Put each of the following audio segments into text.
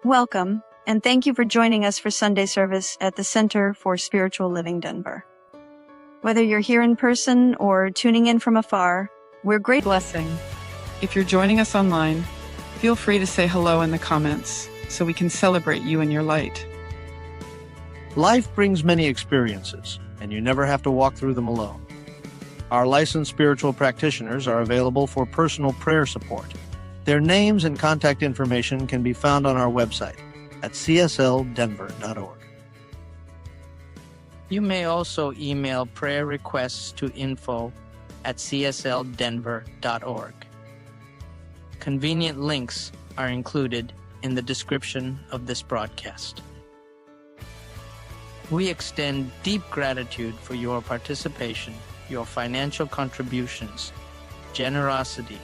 Welcome, and thank you for joining us for Sunday service at the Center for Spiritual Living Denver. Whether you're here in person or tuning in from afar, we're grateful. Blessing. If you're joining us online, feel free to say hello in the comments so we can celebrate you and your light. Life brings many experiences, and you never have to walk through them alone. Our licensed spiritual practitioners are available for personal prayer support. Their names and contact information can be found on our website at csldenver.org. You may also email prayer requests to info@csldenver.org. Convenient links are included in the description of this broadcast. We extend deep gratitude for your participation, your financial contributions, generosity,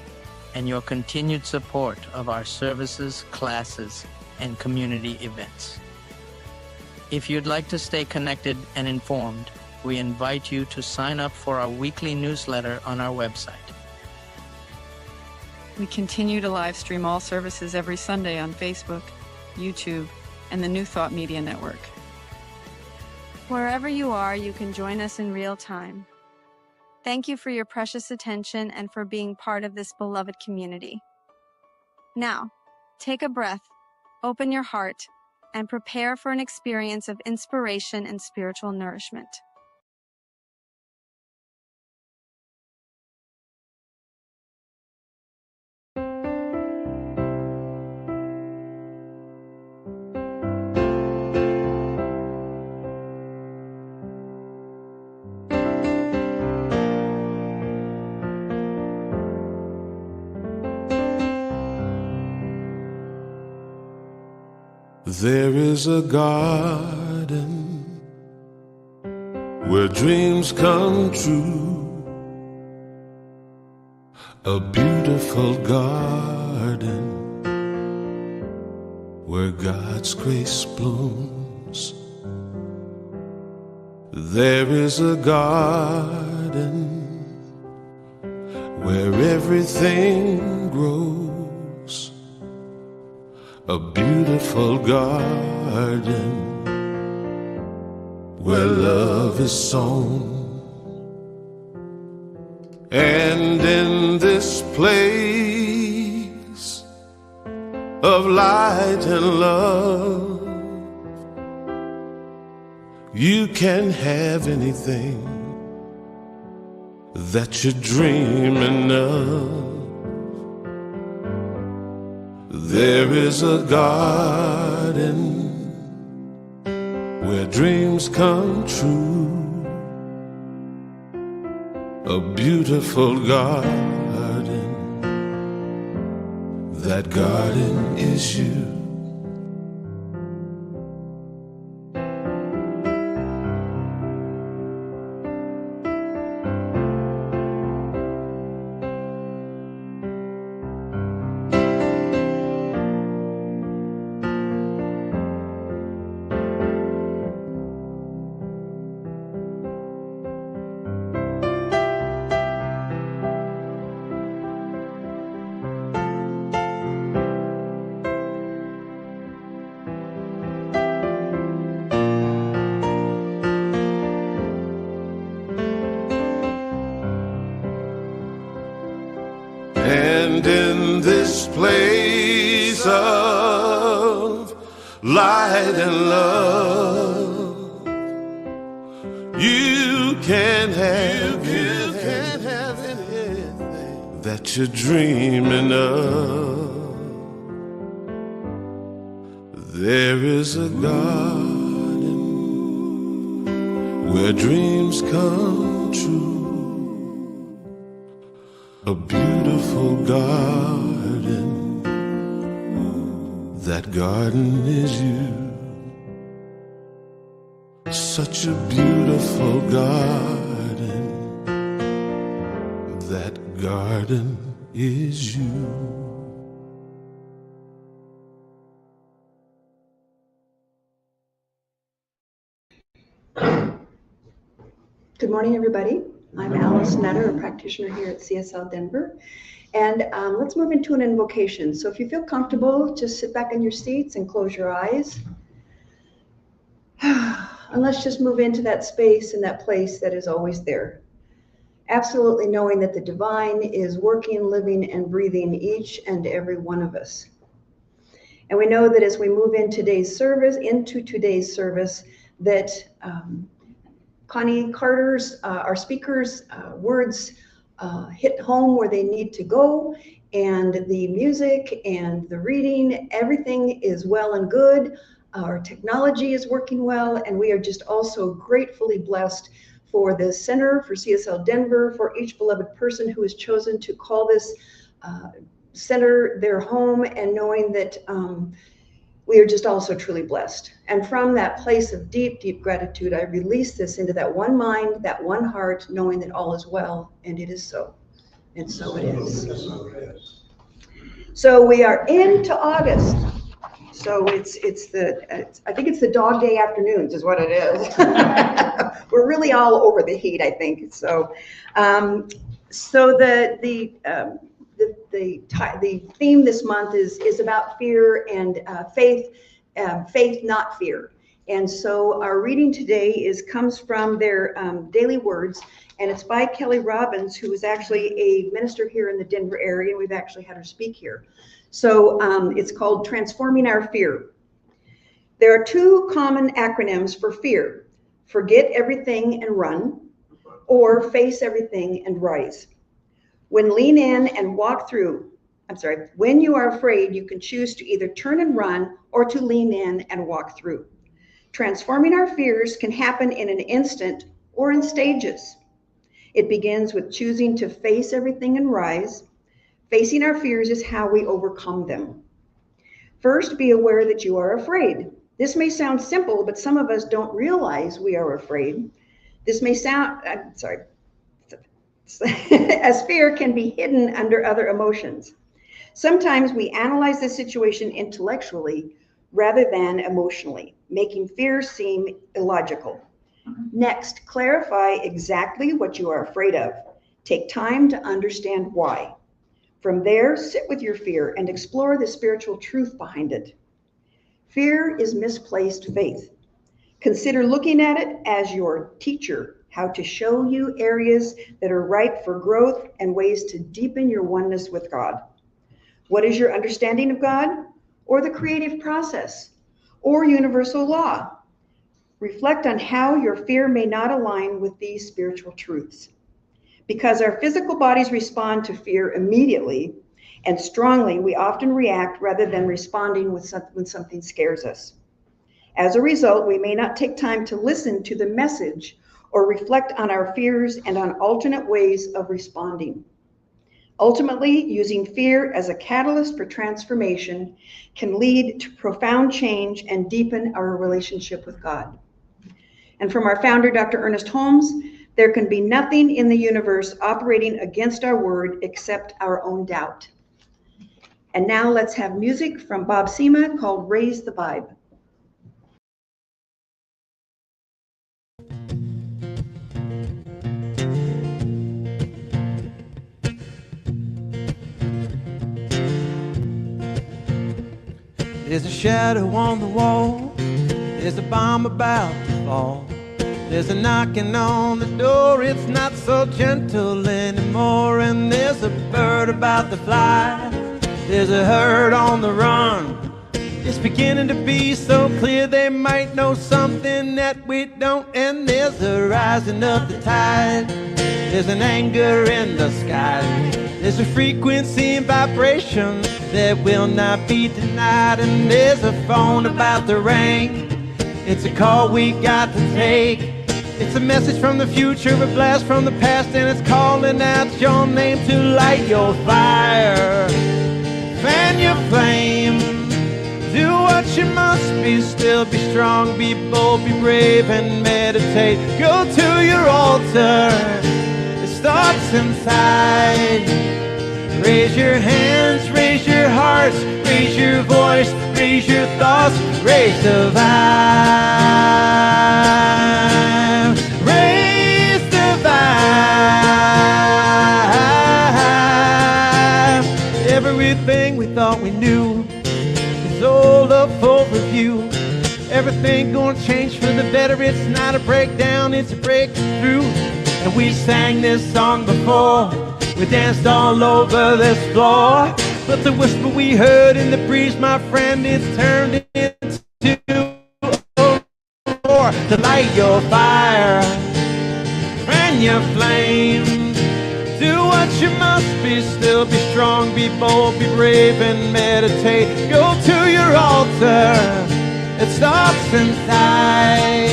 and your continued support of our services, classes, and community events. If you'd like to stay connected and informed, we invite you to sign up for our weekly newsletter on our website. We continue to live stream all services every Sunday on Facebook, YouTube, and the New Thought Media Network. Wherever you are, you can join us in real time. Thank you for your precious attention and for being part of this beloved community. Now, take a breath, open your heart, and prepare for an experience of inspiration and spiritual nourishment. There is a garden where dreams come true, a beautiful garden where God's grace blooms. There is a garden where everything grows, a beautiful garden where love is sown. And in this place of light and love, you can have anything that you're dreaming of. There is a garden where dreams come true, a beautiful garden. That garden is you. And in this place of light and love, you can have anything that you're dreaming of. There is a garden where dreams come true, a beautiful garden. That garden is you. Such a beautiful garden. That garden is you. Good morning, everybody. I'm Alice Nutter, a practitioner here at CSL Denver, And let's move into an invocation. So if you feel comfortable, just sit back in your seats and close your eyes. And let's just move into that space and that place that is always there. Absolutely knowing that the divine is working, living, and breathing each and every one of us. And we know that as we move into today's service, that Coni Carter's, our speakers' words hit home where they need to go, and the music and the reading, everything is well and good. Our technology is working well, and we are just also gratefully blessed for the Center for CSL Denver, for each beloved person who has chosen to call this center their home, and knowing that we are just also truly blessed. And from that place of deep, deep gratitude, I release this into that one mind, that one heart, knowing that all is well, and it is so. And so it is. So we are into August. So I think it's the dog day afternoons is what it is. We're really all over the heat, I think. So, the theme this month is about fear and faith, not fear. And so our reading today comes from their daily words, and it's by Kelly Robbins, who is actually a minister here in the Denver area, and we've actually had her speak here. So it's called Transforming Our Fear. There are two common acronyms for fear: forget everything and run, or face everything and rise. When you are afraid, you can choose to either turn and run or to lean in and walk through. Transforming our fears can happen in an instant or in stages. It begins with choosing to face everything and rise. Facing our fears is how we overcome them. First, be aware that you are afraid. This may sound simple, but some of us don't realize we are afraid. As fear can be hidden under other emotions. Sometimes we analyze the situation intellectually rather than emotionally, making fear seem illogical. Next, clarify exactly what you are afraid of. Take time to understand why. From there, sit with your fear and explore the spiritual truth behind it. Fear is misplaced faith. Consider looking at it as your teacher, how to show you areas that are ripe for growth and ways to deepen your oneness with God. What is your understanding of God, or the creative process, or universal law? Reflect on how your fear may not align with these spiritual truths. Because our physical bodies respond to fear immediately and strongly, we often react rather than responding when something scares us. As a result, we may not take time to listen to the message or reflect on our fears and on alternate ways of responding. Ultimately, using fear as a catalyst for transformation can lead to profound change and deepen our relationship with God. And from our founder, Dr. Ernest Holmes, there can be nothing in the universe operating against our word except our own doubt. And now let's have music from Bob Sima called Raise the Vibe. There's a shadow on the wall, there's a bomb about to fall. There's a knocking on the door, it's not so gentle anymore. And there's a bird about to fly, there's a herd on the run. It's beginning to be so clear they might know something that we don't. And there's a rising of the tide, there's an anger in the sky. There's a frequency and vibration that will not be denied. And there's a phone about to ring, it's a call we got to take. It's a message from the future, a blast from the past, and it's calling out your name to light your fire. Fan your flame, do what you must be, still be strong, be bold, be brave, and meditate. Go to your altar, it starts inside. Raise your hands, raise your hearts, raise your voice, raise your thoughts, raise the vibe. Raise the vibe. ain't gonna change for the better. It's not a breakdown, it's a breakthrough. And we sang this song before, we danced all over this floor. But the whisper we heard in the breeze, my friend, it's turned into a roar. To light your fire, fan your flame. Do what you must, be still, be strong, be bold, be brave, and meditate. Go to your altar, it starts inside.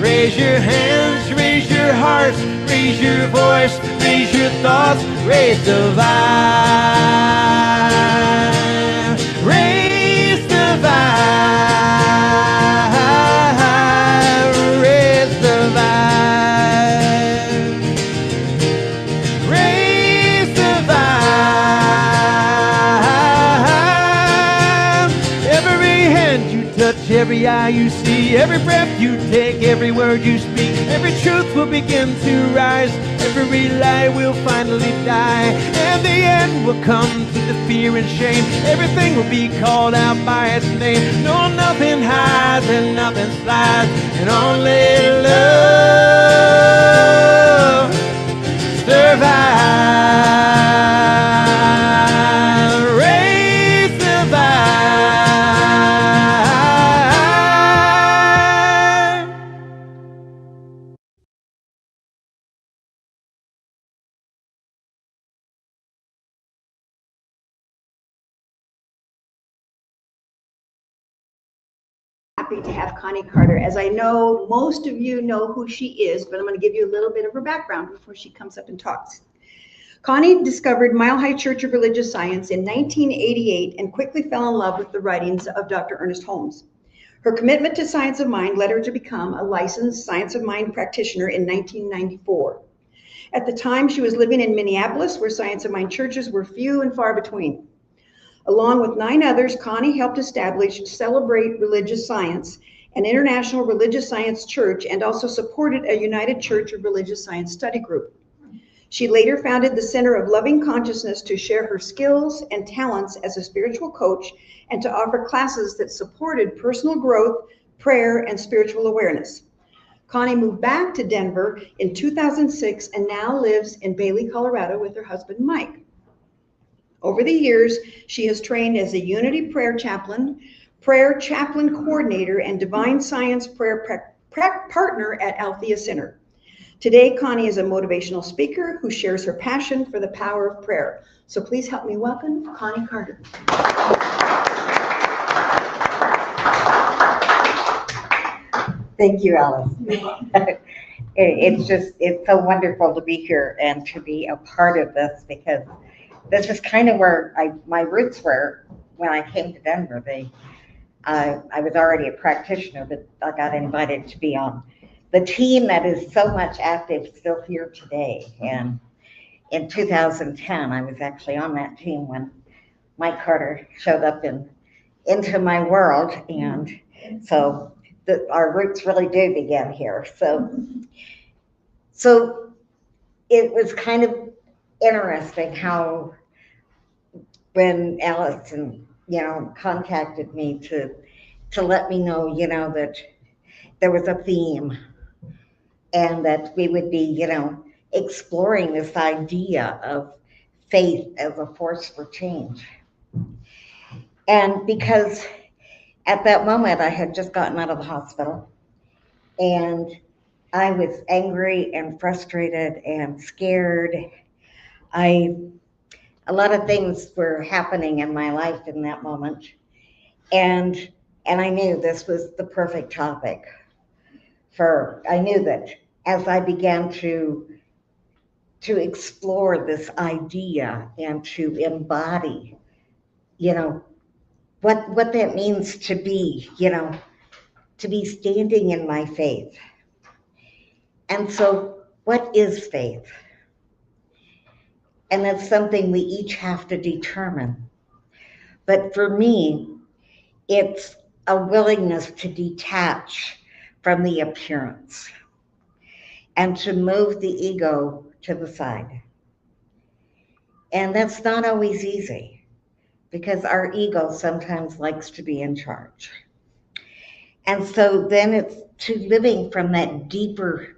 Raise your hands, raise your hearts, raise your voice, raise your thoughts, raise the vibe, raise the vibe, raise the vibe, raise the vibe. Every hand you touch, every eye you see, every breath you take, every word you speak, every truth will begin to rise, every lie will finally die, and the end will come to the fear and shame. Everything will be called out by its name. No, nothing hides and nothing slides, and only love survives. Raise the vibe. Happy to have Coni Carter. As I know, most of you know who she is, but I'm going to give you a little bit of her background before she comes up and talks. Coni discovered Mile High Church of Religious Science in 1988 and quickly fell in love with the writings of Dr. Ernest Holmes. Her commitment to science of mind led her to become a licensed science of mind practitioner in 1994. At the time, she was living in Minneapolis, where science of mind churches were few and far between. Along with 9 others, Coni helped establish Celebrate Religious Science, an international religious science church, and also supported a United Church of Religious Science study group. She later founded the Center of Loving Consciousness to share her skills and talents as a spiritual coach and to offer classes that supported personal growth, prayer, and spiritual awareness. Coni moved back to Denver in 2006 and now lives in Bailey, Colorado with her husband, Mike. Over the years, she has trained as a Unity Prayer Chaplain Coordinator, and Divine Science Prayer Partner at Althea Center. Today, Coni is a motivational speaker who shares her passion for the power of prayer. So please help me welcome Coni Carter. Thank you, Alice. It's so wonderful to be here and to be a part of this, because this is kind of where my roots were when I came to Denver. I was already a practitioner, but I got invited to be on the team that is so much active still here today. And in 2010, I was actually on that team when Mike Carter showed up into my world. And so our roots really do begin here. So it was kind of interesting how when Allison, contacted me to let me know, that there was a theme and that we would be, exploring this idea of faith as a force for change. And because at that moment I had just gotten out of the hospital and I was angry and frustrated and scared. A lot of things were happening in my life in that moment. And I knew this was the perfect topic I knew that as I began to explore this idea and to embody, what that means to be, to be standing in my faith. And so what is faith? And that's something we each have to determine. But for me, it's a willingness to detach from the appearance and to move the ego to the side. And that's not always easy because our ego sometimes likes to be in charge. And so then it's to living from that deeper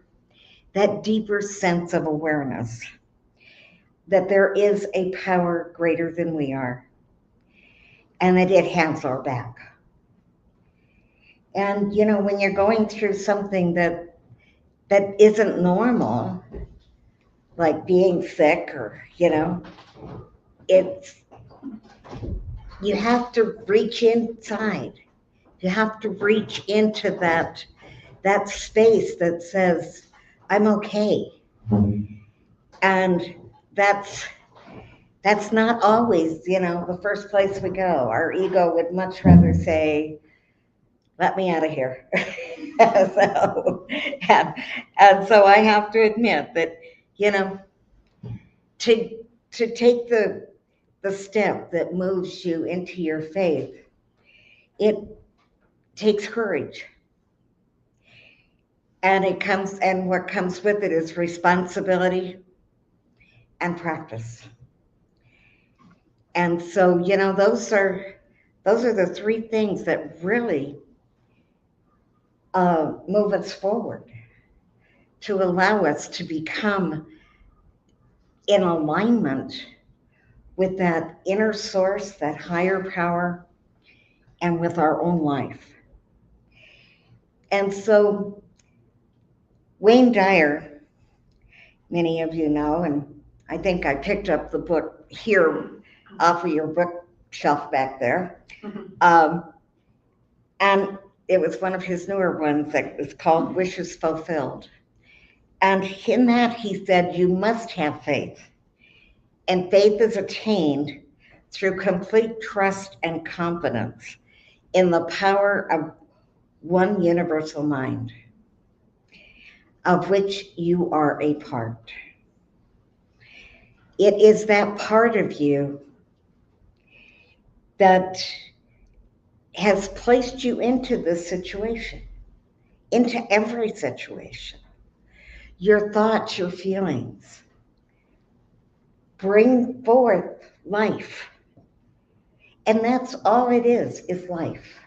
sense of awareness that there is a power greater than we are, and that it has our back. And when you're going through something that isn't normal, like being sick, or it's, you have to reach inside. You have to reach into that space that says, I'm okay. And that's not always, the first place we go. Our ego would much rather say, let me out of here. And so I have to admit that, to take the step that moves you into your faith, it takes courage. And what comes with it is responsibility and practice. And so, those are the three things that really move us forward, to allow us to become in alignment with that inner source, that higher power, and with our own life. And so Wayne Dyer, many of you know, and I think I picked up the book here off of your bookshelf back there. And it was one of his newer ones that was called Wishes Fulfilled. And in that he said, you must have faith. And faith is attained through complete trust and confidence in the power of one universal mind, of which you are a part. It is that part of you that has placed you into this situation, into every situation. Your thoughts, your feelings bring forth life. And that's all it is life.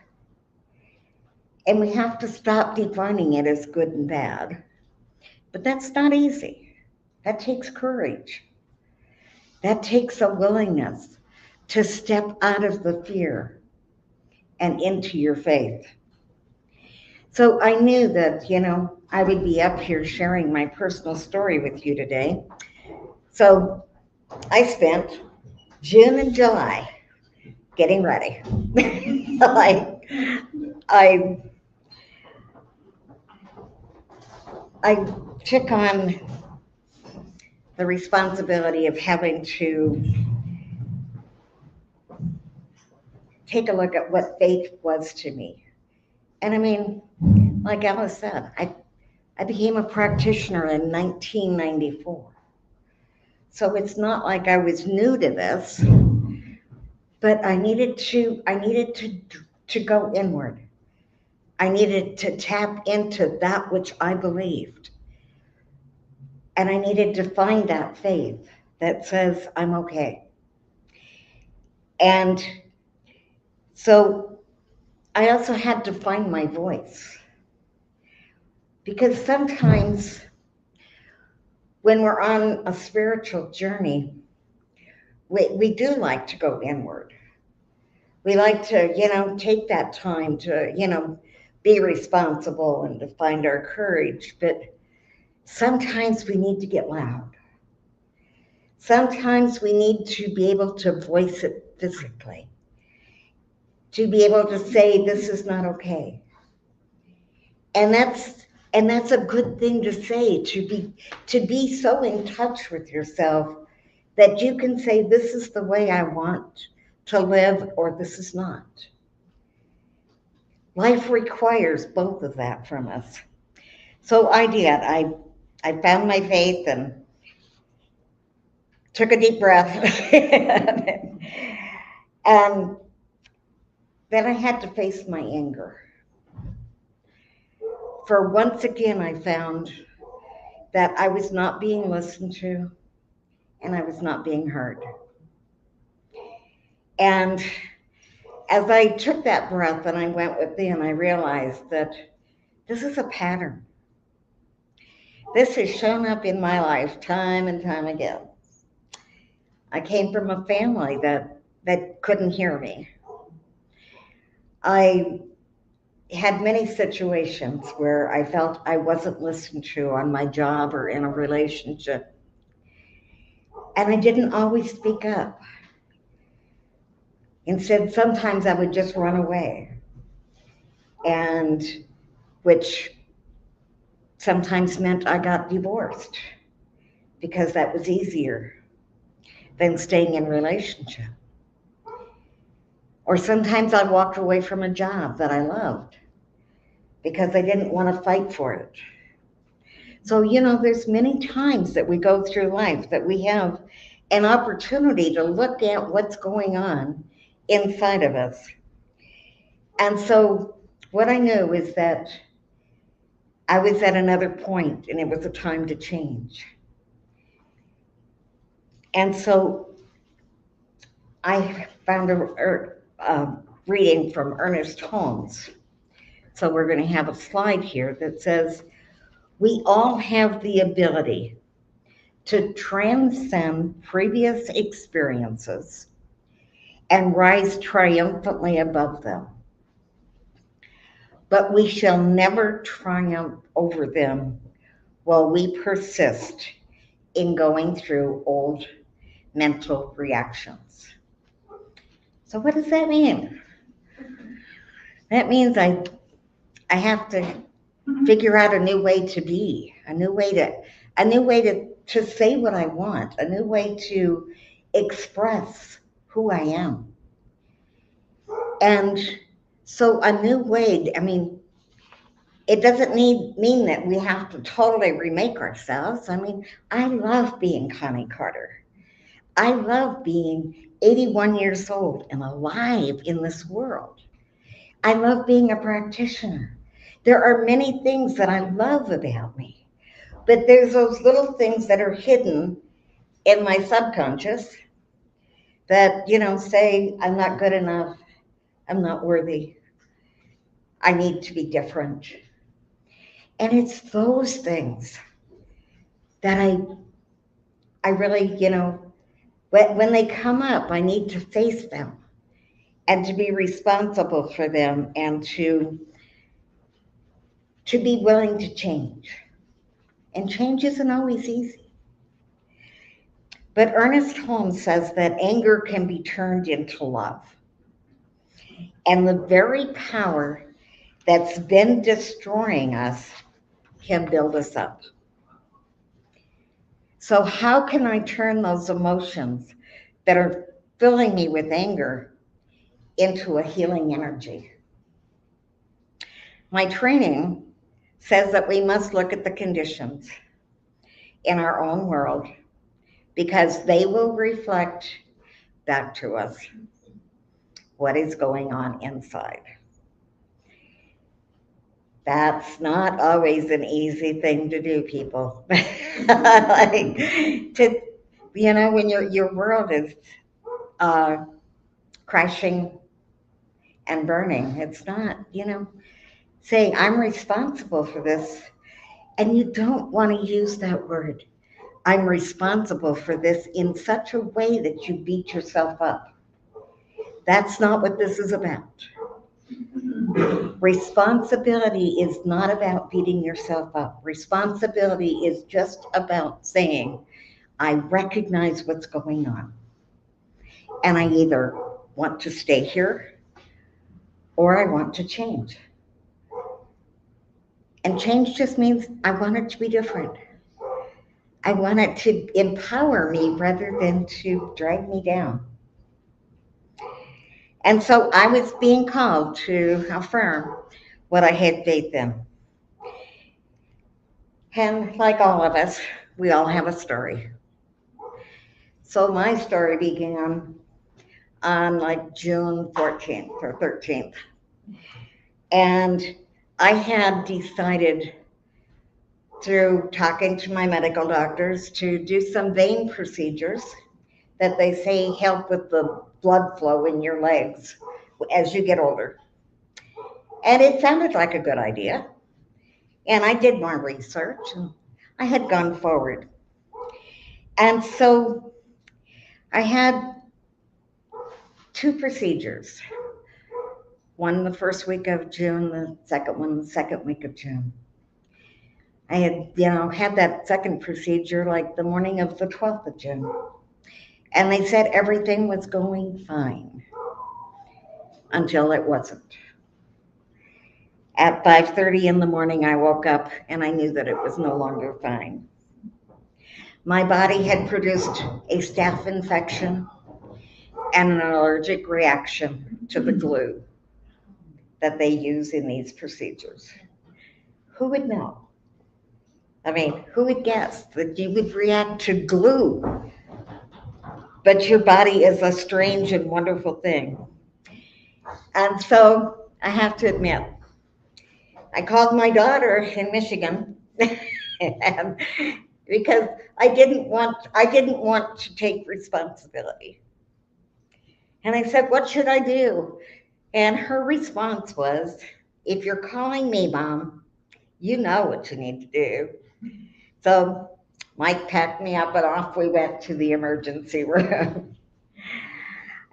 And we have to stop defining it as good and bad. But that's not easy. That takes courage. That takes a willingness to step out of the fear and into your faith. So I knew that, I would be up here sharing my personal story with you today. So I spent June and July getting ready. I took on the responsibility of having to take a look at what faith was to me. And I mean, like Alice said, I became a practitioner in 1994. So it's not like I was new to this, but I needed to go inward. I needed to tap into that which I believed. And I needed to find that faith that says, I'm okay. And so I also had to find my voice. Because sometimes when we're on a spiritual journey, we do like to go inward. We like to, take that time to, be responsible and to find our courage. But sometimes we need to get loud. Sometimes we need to be able to voice it physically, to be able to say, this is not okay. And that's a good thing to say, to be so in touch with yourself that you can say, this is the way I want to live, or this is not. Life requires both of that from us. So I did. I found my faith and took a deep breath. And then I had to face my anger. For once again, I found that I was not being listened to and I was not being heard. And as I took that breath and I went within, I realized that this is a pattern. This has shown up in my life time and time again. I came from a family that couldn't hear me. I had many situations where I felt I wasn't listened to on my job or in a relationship. And I didn't always speak up. Instead, sometimes I would just run away. And which sometimes meant I got divorced because that was easier than staying in relationship. Or sometimes I walked away from a job that I loved because I didn't want to fight for it. So, there's many times that we go through life that we have an opportunity to look at what's going on inside of us. And so what I knew is that I was at another point and it was a time to change. And so I found a reading from Ernest Holmes. So we're going to have a slide here that says, we all have the ability to transcend previous experiences and rise triumphantly above them. But we shall never triumph over them while we persist in going through old mental reactions. So what does that mean? That means I have to figure out a new way to be, a new way to say what I want, a new way to express who I am. And so a new way, it doesn't mean that we have to totally remake ourselves. I love being Coni Carter. I love being 81 years old and alive in this world. I love being a practitioner. There are many things that I love about me, but there's those little things that are hidden in my subconscious that, say, I'm not good enough, I'm not worthy, I need to be different. And it's those things that I really, when they come up, I need to face them and to be responsible for them and to be willing to change. And change isn't always easy. But Ernest Holmes says that anger can be turned into love. And the very power that's been destroying us can build us up. So how can I turn those emotions that are filling me with anger into a healing energy? My training says that we must look at the conditions in our own world because they will reflect back to us what is going on inside. That's not always an easy thing to do, people. When your world is crashing and burning, it's not, saying I'm responsible for this. And you don't want to use that word. I'm responsible for this in such a way that you beat yourself up. That's not what this is about. Responsibility is not about beating yourself up. Responsibility is just about saying, I recognize what's going on. And I either want to stay here or I want to change. And change just means I want it to be different. I want it to empower me rather than to drag me down. And so I was being called to affirm what I had faith in. And like all of us, we all have a story. So my story began on June 14th or 13th. And I had decided through talking to my medical doctors to do some vein procedures that they say help with the blood flow in your legs as you get older. And it sounded like a good idea. And I did more research, and I had gone forward. And so I had 2 procedures. One the first week of June, the second one the second week of June. I had, had that second procedure like the morning of the 12th of June. And they said everything was going fine until it wasn't. At 5:30 in the morning, I woke up and I knew that it was no longer fine. My body had produced a staph infection and an allergic reaction to the glue that they use in these procedures. Who would know? I mean, who would guess that you would react to glue? But your body is a strange and wonderful thing. And so I have to admit, I called my daughter in Michigan and because I didn't want to take responsibility. And I said, what should I do? And her response was, if you're calling me, Mom, you know what you need to do. So Mike packed me up and off we went to the emergency room.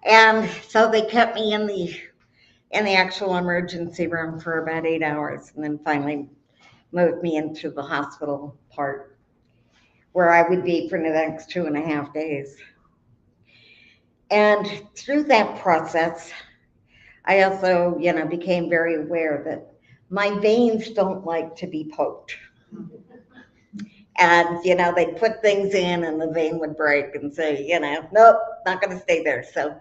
And so they kept me in the actual emergency room for about 8 hours, and then finally moved me into the hospital part where I would be for the next 2.5 days. And through that process, I also, became very aware that my veins don't like to be poked. And, they'd put things in and the vein would break and say, nope, not going to stay there. So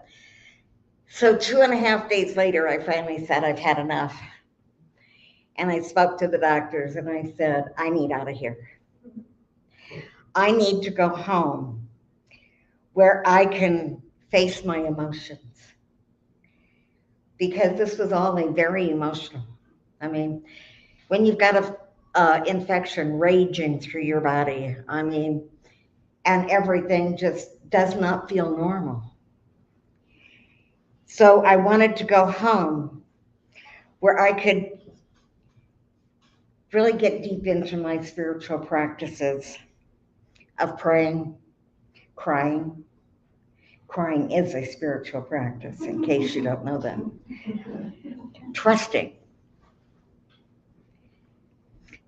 2.5 days later, I finally said, I've had enough. And I spoke to the doctors and I said, I need out of here. I need to go home where I can face my emotions. Because this was all very emotional. I mean, when you've got a infection raging through your body, and everything just does not feel normal. So I wanted to go home where I could really get deep into my spiritual practices of praying, crying. Crying is a spiritual practice, in case you don't know that. Trusting.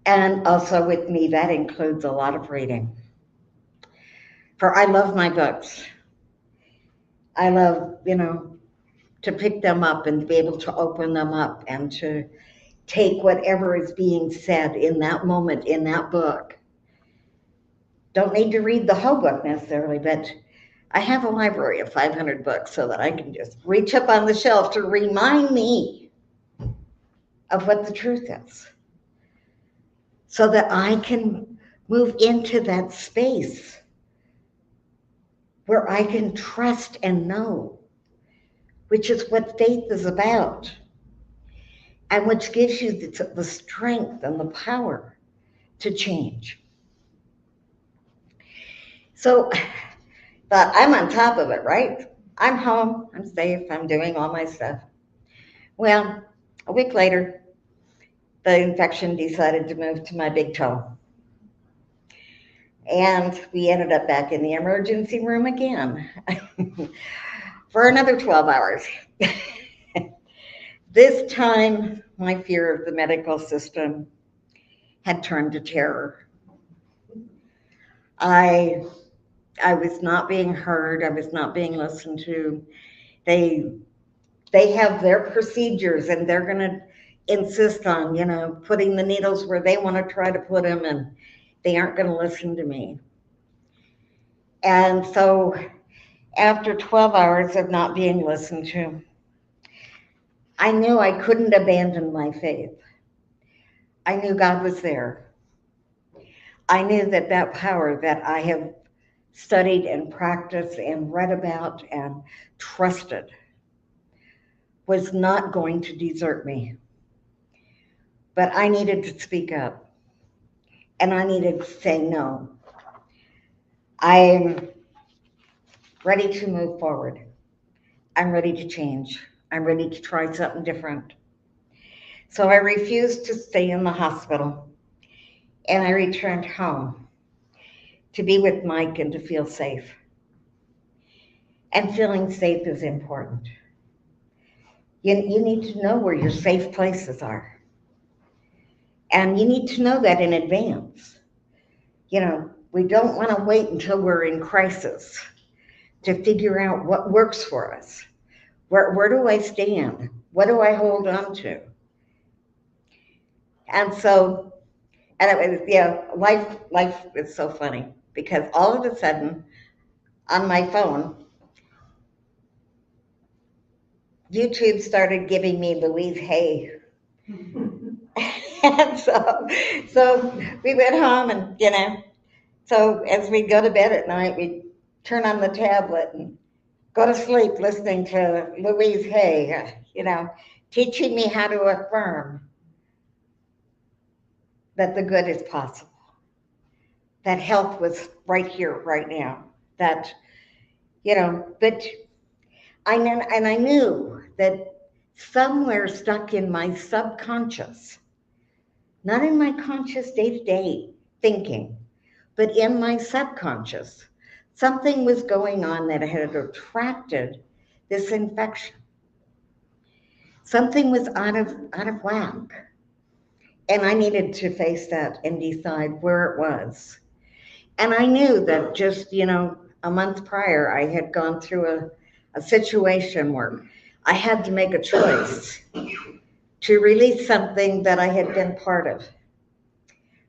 And also with me, that includes a lot of reading. For I love my books. I love, to pick them up and be able to open them up and to take whatever is being said in that moment in that book. Don't need to read the whole book necessarily, but I have a library of 500 books so that I can just reach up on the shelf to remind me of what the truth is, so that I can move into that space where I can trust and know, which is what faith is about, and which gives you the strength and the power to change. So, but I'm on top of it, right? I'm home, I'm safe, I'm doing all my stuff. Well, a week later, the infection decided to move to my big toe. And we ended up back in the emergency room again for another 12 hours. This time, my fear of the medical system had turned to terror. I was not being heard. I was not being listened to. They have their procedures, and they're going to insist on, putting the needles where they want to try to put them, and they aren't going to listen to me. And so after 12 hours of not being listened to, I knew I couldn't abandon my faith. I knew God was there. I knew that power that I have studied and practiced and read about and trusted was not going to desert me. But I needed to speak up, and I needed to say no. I'm ready to move forward. I'm ready to change. I'm ready to try something different. So I refused to stay in the hospital, and I returned home to be with Mike and to feel safe. And feeling safe is important. You need to know where your safe places are. And you need to know that in advance. We don't want to wait until we're in crisis to figure out what works for us. Where do I stand? What do I hold on to? And so, and it was, life is so funny because all of a sudden on my phone, YouTube started giving me Louise Hay. And so we went home and, so as we'd go to bed at night, we'd turn on the tablet and go to sleep listening to Louise Hay, teaching me how to affirm that the good is possible, that health was right here, right now, that, but I knew that somewhere stuck in my subconscious, not in my conscious day-to-day thinking, but in my subconscious, something was going on that had attracted this infection. Something was out of whack. And I needed to face that and decide where it was. And I knew that just, a month prior, I had gone through a situation where I had to make a choice to release something that I had been part of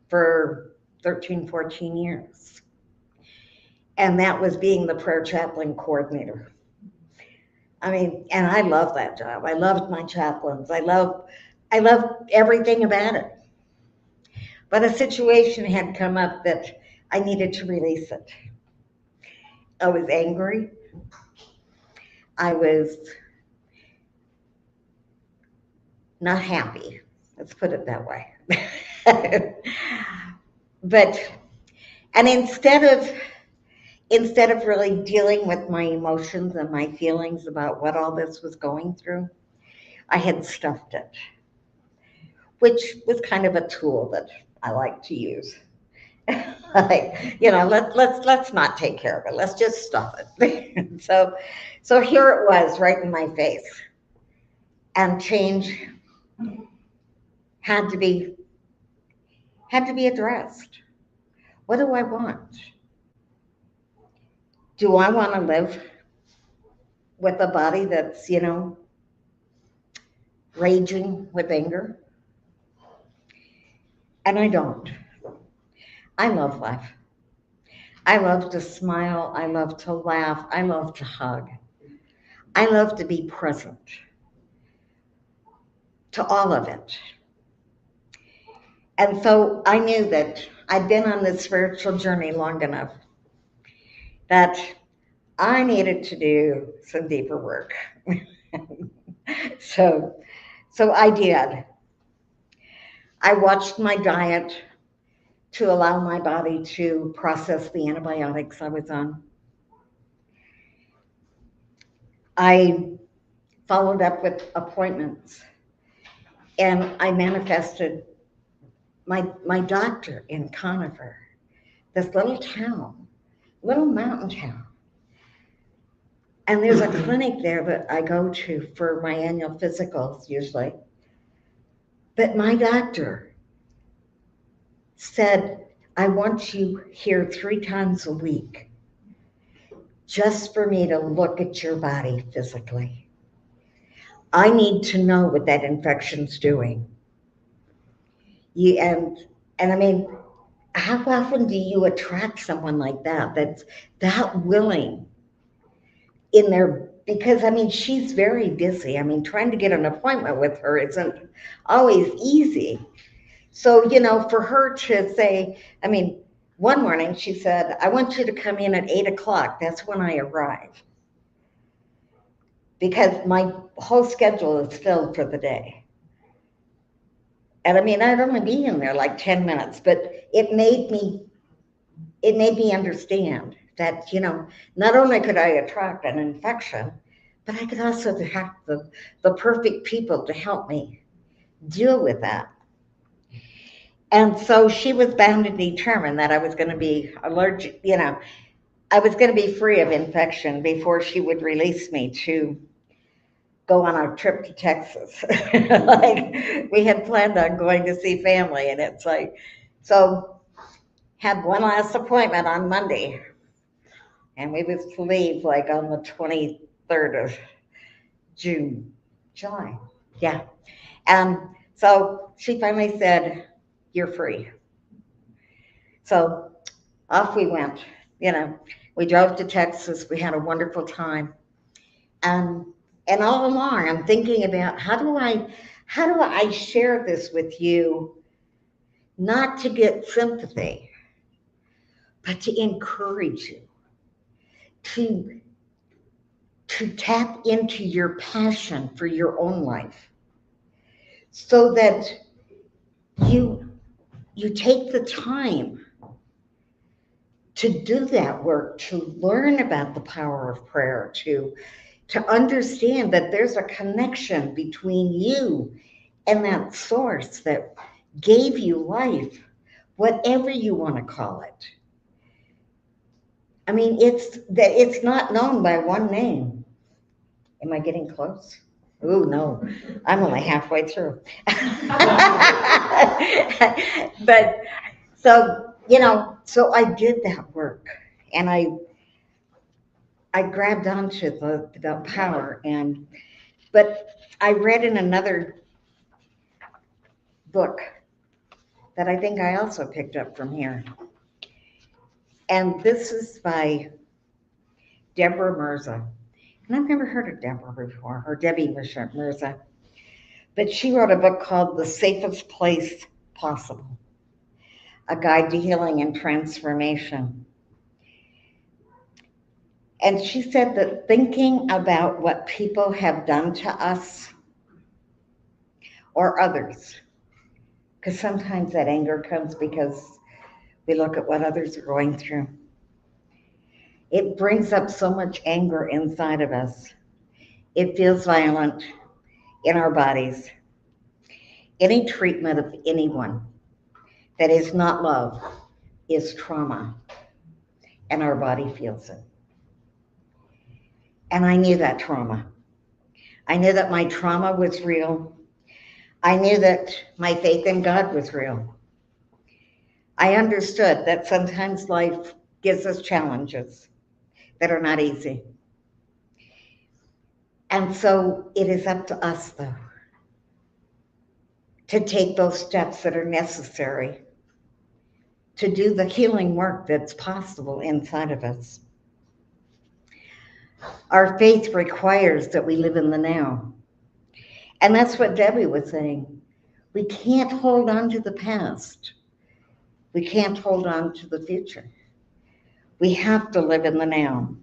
for 13, 14 years. And that was being the prayer chaplain coordinator. And I love that job. I loved my chaplains. I loved everything about it. But a situation had come up that I needed to release it. I was angry. I was not happy. Let's put it that way. And instead of really dealing with my emotions and my feelings about what all this was going through, I had stuffed it, which was kind of a tool that I like to use. Let's not take care of it. Let's just stuff it. So here it was right in my face. And change had to be addressed. What do I want? Do I want to live with a body that's, raging with anger? And I don't. I love life. I love to smile. I love to laugh. I love to hug. I love to be present to all of it. And so I knew that I'd been on this spiritual journey long enough that I needed to do some deeper work. So I did. I watched my diet to allow my body to process the antibiotics I was on. I followed up with appointments, and I manifested my doctor in Conifer, this little town, little mountain town. And there's a clinic there that I go to for my annual physicals usually. But my doctor said, I want you here 3 times a week just for me to look at your body physically. I need to know what that infection's doing. How often do you attract someone like that, that's that willing in their, because she's very busy. Trying to get an appointment with her isn't always easy. So, for her to say, one morning she said, I want you to come in at 8 o'clock. That's when I arrive. Because my whole schedule is filled for the day. And I'd only be in there like 10 minutes, but it made me understand that, not only could I attract an infection, but I could also have the perfect people to help me deal with that. And so she was bound and determined that I was going to be allergic, I was going to be free of infection before she would release me to go on a trip to Texas. Like, we had planned on going to see family, and it's like, so had one last appointment on Monday, and we was to leave like on the 23rd of July. Yeah. And so she finally said, "You're free." So off we went. We drove to Texas. We had a wonderful time. And all along, I'm thinking about how do I share this with you, not to get sympathy, but to encourage you, to tap into your passion for your own life, so that you take the time to do that work, to learn about the power of prayer, to understand that there's a connection between you and that source that gave you life, whatever you want to call it. I mean, it's not known by one name. Am I getting close? Oh, no, I'm only halfway through. But so I did that work, and I grabbed onto the power, but I read in another book that I think I also picked up from here. And this is by Deborah Mirza. And I've never heard of Deborah before, or Debbie Mirza. But she wrote a book called The Safest Place Possible, A Guide to Healing and Transformation. And she said that thinking about what people have done to us or others, because sometimes that anger comes because we look at what others are going through. It brings up so much anger inside of us. It feels violent in our bodies. Any treatment of anyone that is not love is trauma, and our body feels it. And I knew that trauma. I knew that my trauma was real. I knew that my faith in God was real. I understood that sometimes life gives us challenges that are not easy. And so it is up to us, though, to take those steps that are necessary to do the healing work that's possible inside of us. Our faith requires that we live in the now. And that's what Debbie was saying. We can't hold on to the past. We can't hold on to the future. We have to live in the now.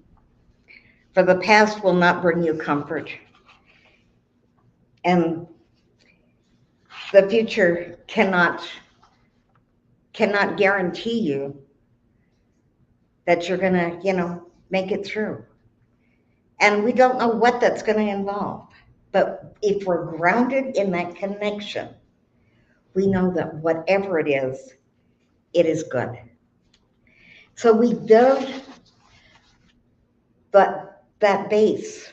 For the past will not bring you comfort. And the future cannot guarantee you that you're gonna, make it through. And we don't know what that's gonna involve. But if we're grounded in that connection, we know that whatever it is good. So we build that base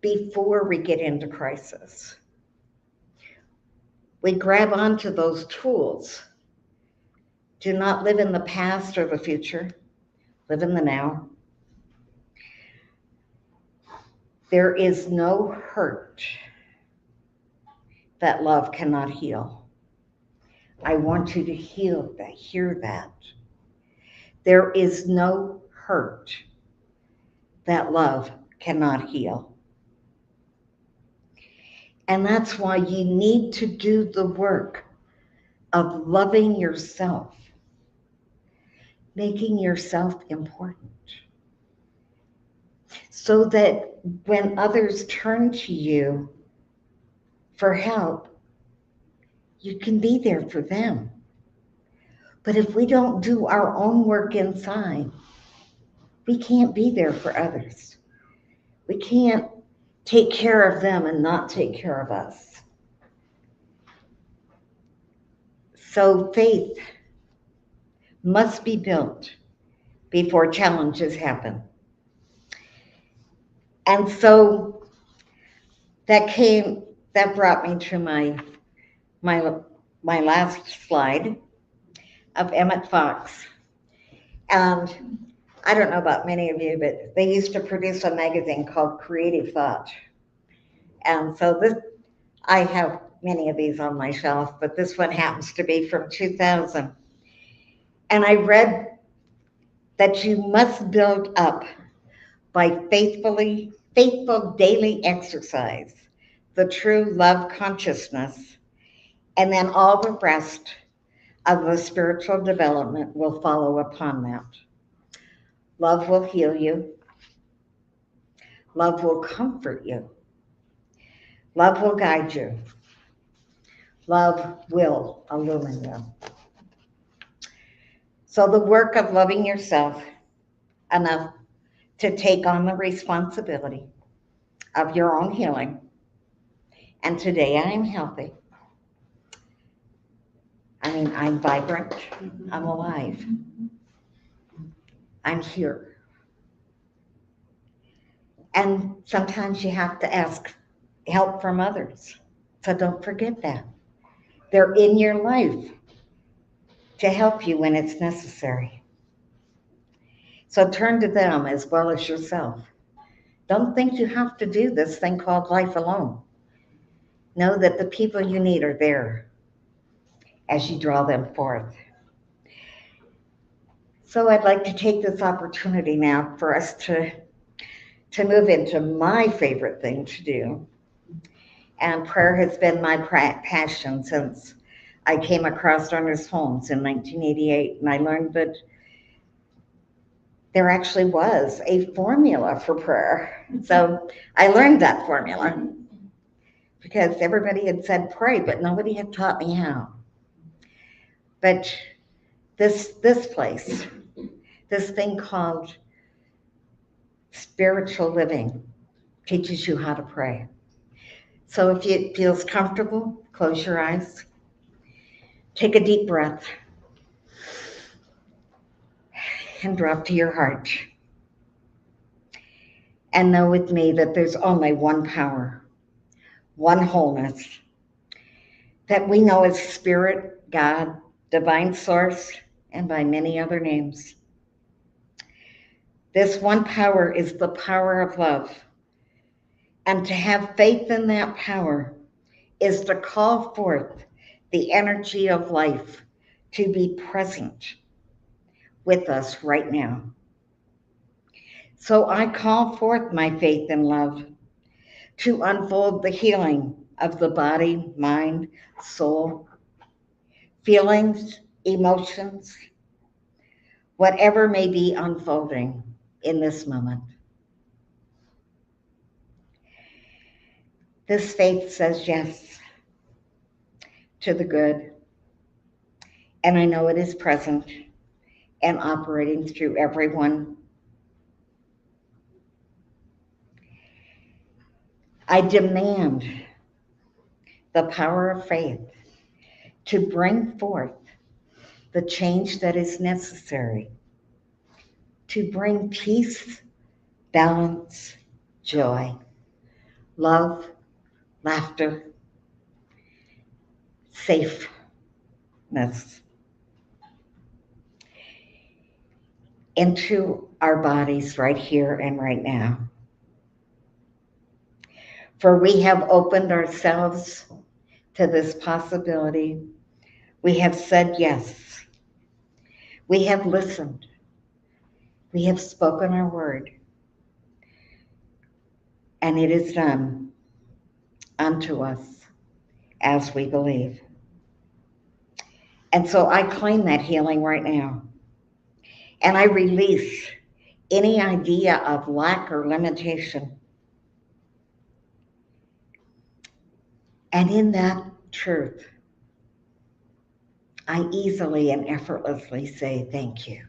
before we get into crisis. We grab onto those tools. Do not live in the past or the future. Live in the now. There is no hurt that love cannot heal. I want you to hear that. There is no hurt that love cannot heal. And that's why you need to do the work of loving yourself, making yourself important, so that when others turn to you for help, you can be there for them. But if we don't do our own work inside, we can't be there for others. We can't take care of them and not take care of us. So faith must be built before challenges happen. And so that brought me to my last slide of Emmett Fox. And I don't know about many of you, but they used to produce a magazine called Creative Thought. And so I have many of these on my shelf, but this one happens to be from 2000. And I read that you must build up by faithful daily exercise, the true love consciousness, and then all the rest of the spiritual development will follow upon that. Love will heal you. Love will comfort you. Love will guide you. Love will illumine you. So the work of loving yourself enough to take on the responsibility of your own healing. And today I am healthy. I mean, I'm vibrant. I'm alive. I'm here. And sometimes you have to ask help from others. So don't forget that. They're in your life to help you when it's necessary. So turn to them as well as yourself. Don't think you have to do this thing called life alone. Know that the people you need are there as you draw them forth. So I'd like to take this opportunity now for us to move into my favorite thing to do. And prayer has been my passion since I came across Ernest Holmes in 1988, and I learned that there actually was a formula for prayer. So I learned that formula because everybody had said pray, but nobody had taught me how. But this place, this thing called spiritual living, teaches you how to pray. So if it feels comfortable, close your eyes, take a deep breath, and drop to your heart. And know with me that there's only one power, one wholeness, that we know as Spirit, God, Divine Source, and by many other names. This one power is the power of love. And to have faith in that power is to call forth the energy of life to be present with us right now. So I call forth my faith and love to unfold the healing of the body, mind, soul, feelings, emotions, whatever may be unfolding in this moment. This faith says yes to the good, and I know it is present and operating through everyone. I demand the power of faith to bring forth the change that is necessary to bring peace, balance, joy, love, laughter, safeness into our bodies right here and right now. For we have opened ourselves to this possibility. We have said yes. We have listened. We have spoken our word. And it is done unto us as we believe. And so I claim that healing right now. And I release any idea of lack or limitation. And in that truth, I easily and effortlessly say thank you.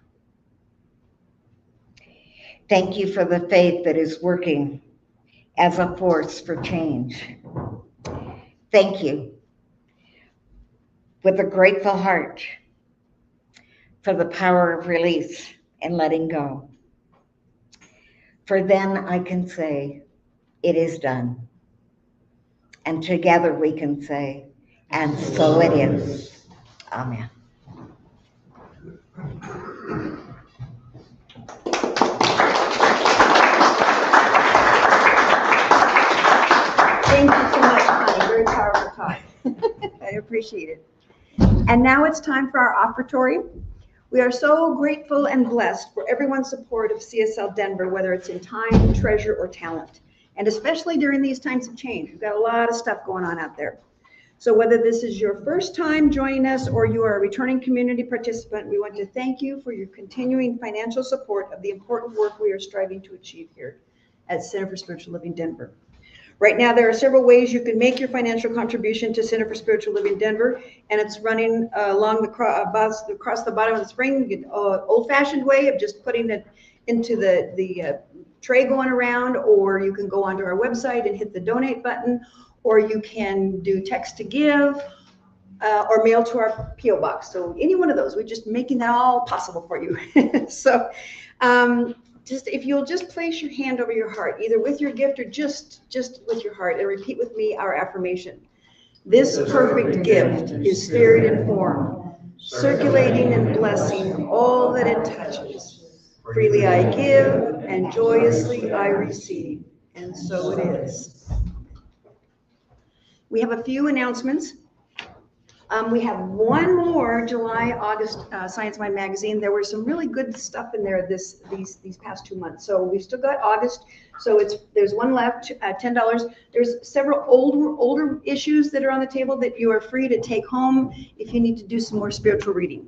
Thank you for the faith that is working as a force for change. Thank you, with a grateful heart, for the power of release and letting go. For then I can say, it is done. And together we can say, and so it is. Amen. Thank you so much, Connie. Very powerful talk. I appreciate it. And now it's time for our offertory. We are so grateful and blessed for everyone's support of CSL Denver, whether it's in time, treasure, or talent. And especially during these times of change. We've got a lot of stuff going on out there. So whether this is your first time joining us or you are a returning community participant, we want to thank you for your continuing financial support of the important work we are striving to achieve here at Center for Spiritual Living Denver. Right now, there are several ways you can make your financial contribution to Center for Spiritual Living Denver, and it's running along across the bottom of the screen, old-fashioned way of just putting it into the tray going around, or you can go onto our website and hit the donate button, or you can do text to give, or mail to our P.O. box. So any one of those, we're just making that all possible for you. So just if you'll just place your hand over your heart, either with your gift or just with your heart, and repeat with me our affirmation. This perfect gift is spirit and form, circulating and blessing all that it touches. Freely I give, and joyously I receive, and so it is. We have a few announcements. We have one more July-August Science Mind magazine. There was some really good stuff in there these past 2 months. So we've still got August. So there's one left at $10. There's several older issues that are on the table that you are free to take home if you need to do some more spiritual reading.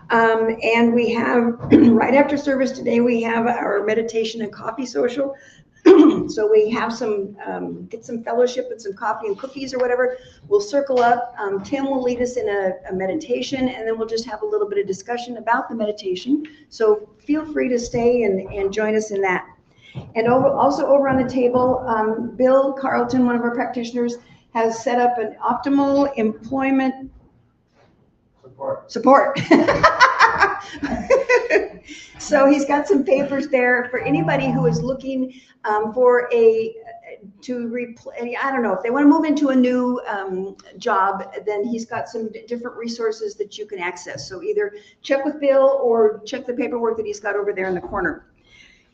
And we have, right after service today, we have our meditation and coffee social. So we have get some fellowship with some coffee and cookies or whatever. We'll circle up. Tim will lead us in a meditation, and then we'll just have a little bit of discussion about the meditation. So feel free to stay and join us in that. And also over on the table, Bill Carlton, one of our practitioners, has set up an optimal employment support. So he's got some papers there for anybody who is looking for I don't know, if they want to move into a new job, then he's got some different resources that you can access. So either check with Bill or check the paperwork that he's got over there in the corner.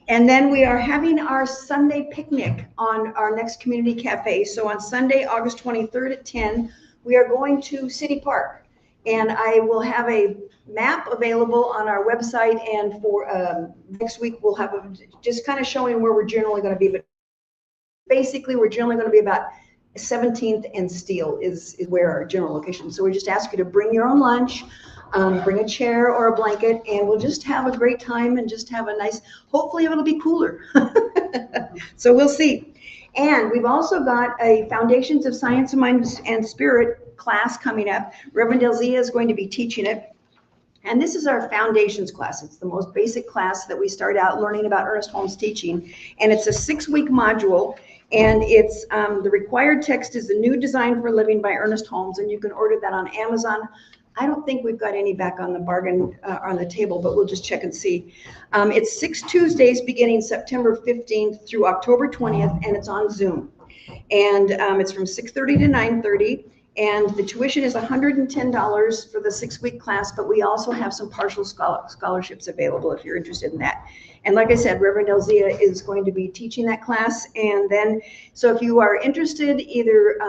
And then we are having our Sunday picnic on our next community cafe. So on Sunday, August 23rd at 10, we are going to City Park. And I will have a map available on our website, and for next week we'll have just kind of showing where we're generally going to be. But basically, we're generally going to be about 17th and Steele is where our general location. So we just ask you to bring your own lunch, bring a chair or a blanket, and we'll just have a great time and just have a nice. Hopefully, it'll be cooler. So we'll see. And we've also got a Foundations of Science of Mind and Spirit class coming up. Reverend Delzia is going to be teaching it. And this is our foundations class. It's the most basic class that we start out learning about Ernest Holmes' teaching. And it's a 6-week module. And it's the required text is The New Design for Living by Ernest Holmes. And you can order that on Amazon. I don't think we've got any back on the bargain on the table, but we'll just check and see. It's 6 Tuesdays beginning September 15th through October 20th, and it's on Zoom. And it's from 6:30 to 9:30. And the tuition is $110 for the 6-week class, but we also have some partial scholarships available if you're interested in that. And like I said, Reverend Delzia is going to be teaching that class. And then, so if you are interested, either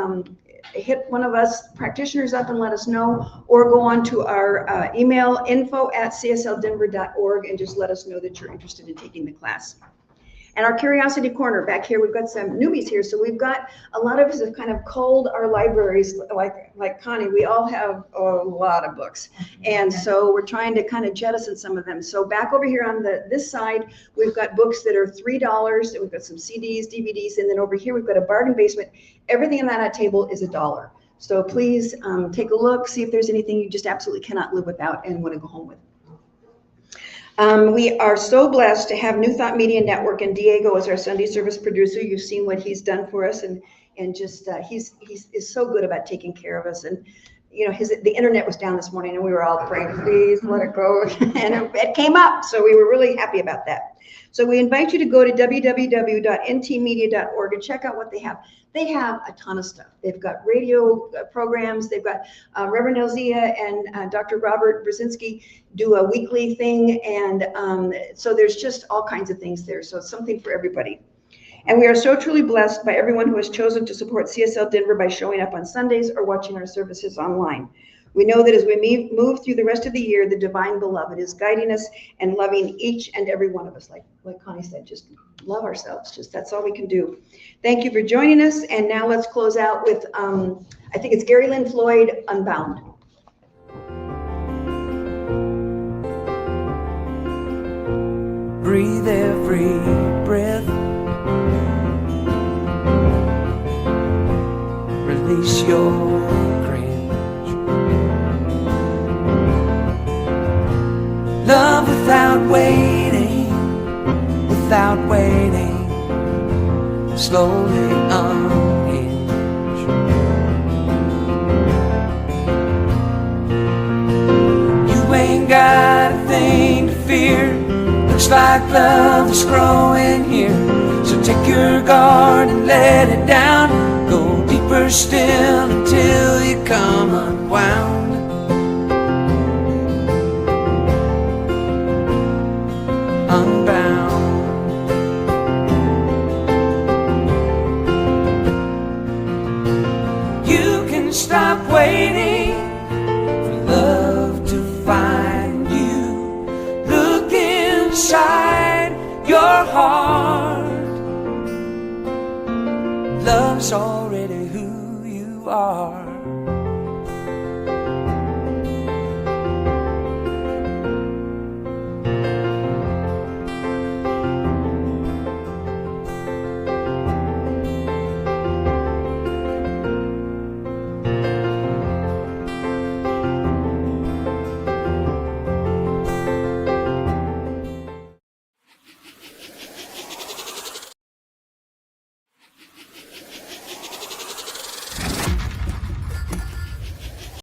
hit one of us practitioners up and let us know, or go on to our email info@csldenver.org and just let us know that you're interested in taking the class. And our Curiosity Corner back here, we've got some newbies here. So we've got a lot of us have kind of culled our libraries, like Connie. We all have a lot of books. And so we're trying to kind of jettison some of them. So back over here on this side, we've got books that are $3. We've got some CDs, DVDs, and then over here we've got a bargain basement. Everything on that table is $1. So please take a look, see if there's anything you just absolutely cannot live without and want to go home with. We are so blessed to have New Thought Media Network and Diego as our Sunday service producer. You've seen what he's done for us, and just he's is so good about taking care of us. And you know, the internet was down this morning, and we were all praying, please let it go, and it came up. So we were really happy about that. So we invite you to go to www.ntmedia.org and check out what they have. They have a ton of stuff. They've got radio programs. They've got Reverend Elzia and Dr. Robert Brzezinski do a weekly thing. And so there's just all kinds of things there. So it's something for everybody. And we are so truly blessed by everyone who has chosen to support CSL Denver by showing up on Sundays or watching our services online. We know that as we move through the rest of the year, the divine beloved is guiding us and loving each and every one of us. Like Connie said, just love ourselves. Just that's all we can do. Thank you for joining us. And now let's close out with, I think it's Gary Lynn Floyd, Unbound. Breathe every breath. Release your love without waiting, slowly unhinge. You ain't got a thing to fear, looks like love is growing here. So take your guard and let it down, go deeper still until you come unwound.